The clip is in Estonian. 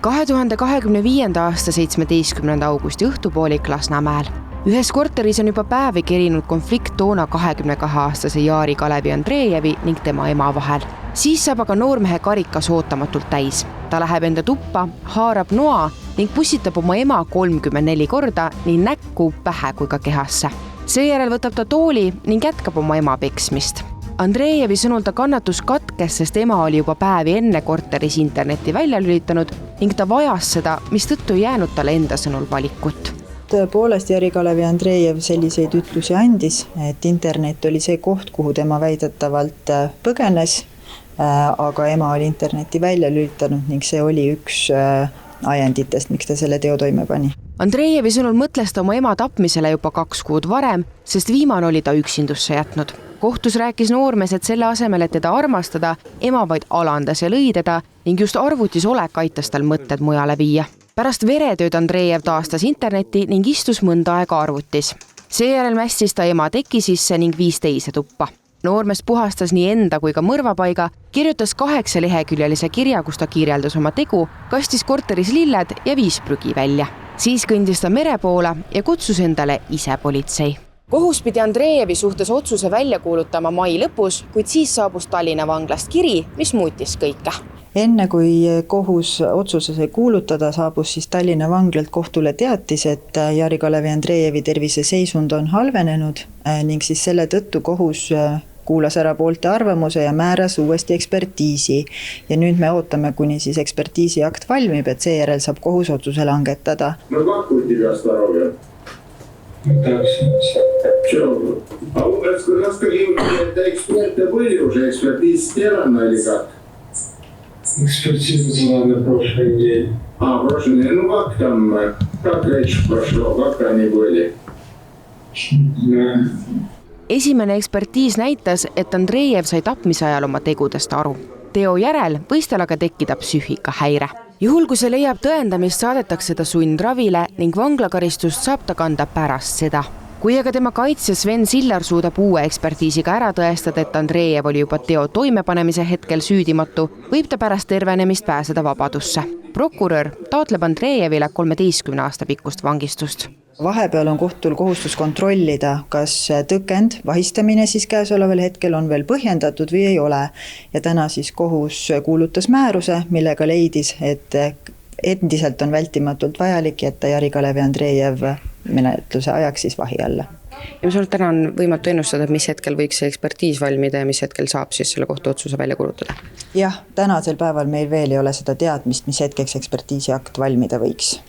2025. aasta 17. augusti õhtupoolik Lasnamäel. Ühes korteris on juba päevi kerinud konflikt toona 22-aastase Jari Kalevi Andrejevi ning tema ema vahel. Siis saab aga noormehe karikas ootamatult täis. Ta läheb enda tuppa, haarab noa ning pussitab oma ema 34 korda nii näkku, pähe kui ka kehasse. Seejärel võtab ta tooli ning jätkab oma ema peksmist. Andrejevi sõnul ta kannatus katkes, sest ema oli juba päevi enne korteris interneti välja lülitanud ning ta vajas seda, mistõttu ei jäänud talle enda sõnul valikut. Tõepoolest Jari Kalevi Andrejev selliseid ütlusi andis, et internet oli see koht, kuhu tema väidetavalt põgenes, aga ema oli interneti välja lülitanud ning see oli üks ajenditest, miks ta selle teo toime pani. Andrejevi sõnul mõtles ta oma ema tapmisele juba 2 kuud varem, sest viimane oli ta üksindusse jätnud. Kohtus rääkis noormees, et selle asemel, et teda armastada, ema vaid alandas ja lõi teda ning just arvutis olek aitas tal mõtted mujale viia. Pärast veretööd Andrejev taastas interneti ning istus mõnda aega arvutis. Seejärel mässis ta ema teki sisse ning viis teise tuppa. Noormees puhastas nii enda kui ka mõrvapaiga, kirjutas 8-leheküljelise kirja, kus ta kirjeldas oma tegu, kastis korteris lilled ja viis prügi välja. Siis kõndis ta mere poole ja kutsus endale ise politsei. Kohus pidi Andrejevi suhtes otsuse välja kuulutama mai lõpus, kuid siis saabus Tallinna vanglast kiri, mis muutis kõike. Enne kui kohus otsuse sai kuulutada, saabus siis Tallinna vanglalt kohtule teatis, et Jari Kalevi Andrejevi terviseseisund on halvenenud ning siis selle tõttu kohus kuulas ära poolte arvamuse ja määras uuesti ekspertiisi. Ja nüüd me ootame, kuni siis ekspertiisi akt valmib, et seejärel saab kohus otsuse langetada. No kakkuti peast aru, Эксперты были уже, экспертиз сделана или как? Экспертиза была на прошлой неделе. Прошлой неделе. Ну как там, как речь прошло, как они были? Esimene ekspertiis näitas, et Andrejev sai tapmise ajal oma tegudest aru. Teo järel võis tal aga tekkida psüühikahäire. Juhul, kui see leiab tõendamist, saadetakse ta sundravile ning vanglakaristust saab ta kanda pärast seda. Kui aga tema kaitsja Sven Sillar suudab uue ekspertiisiga ära tõestada, et Andrejev oli juba teo toimepanemise hetkel süüdimatu, võib ta pärast tervenemist pääseda vabadusse. Prokurör taotleb Andrejevile 13 aasta pikkust vangistust. Vahepeal on kohtul kohustus kontrollida, kas tõkend, vahistamine siis käesoleval hetkel on veel põhjendatud või ei ole. Ja täna siis kohus kuulutas määruse, millega leidis, et endiselt on vältimatult vajalik jätta Jari Kalevi Andrejev menetluse ajaks siis vahi alla. Ja mis täna on võimatu ennustada, mis hetkel võiks see ekspertiis valmida ja mis hetkel saab siis selle kohtuotsuse välja kuulutada? Jah, tänasel päeval meil veel ei ole seda teadmist, mis hetkeks ekspertiisi akt valmida võiks.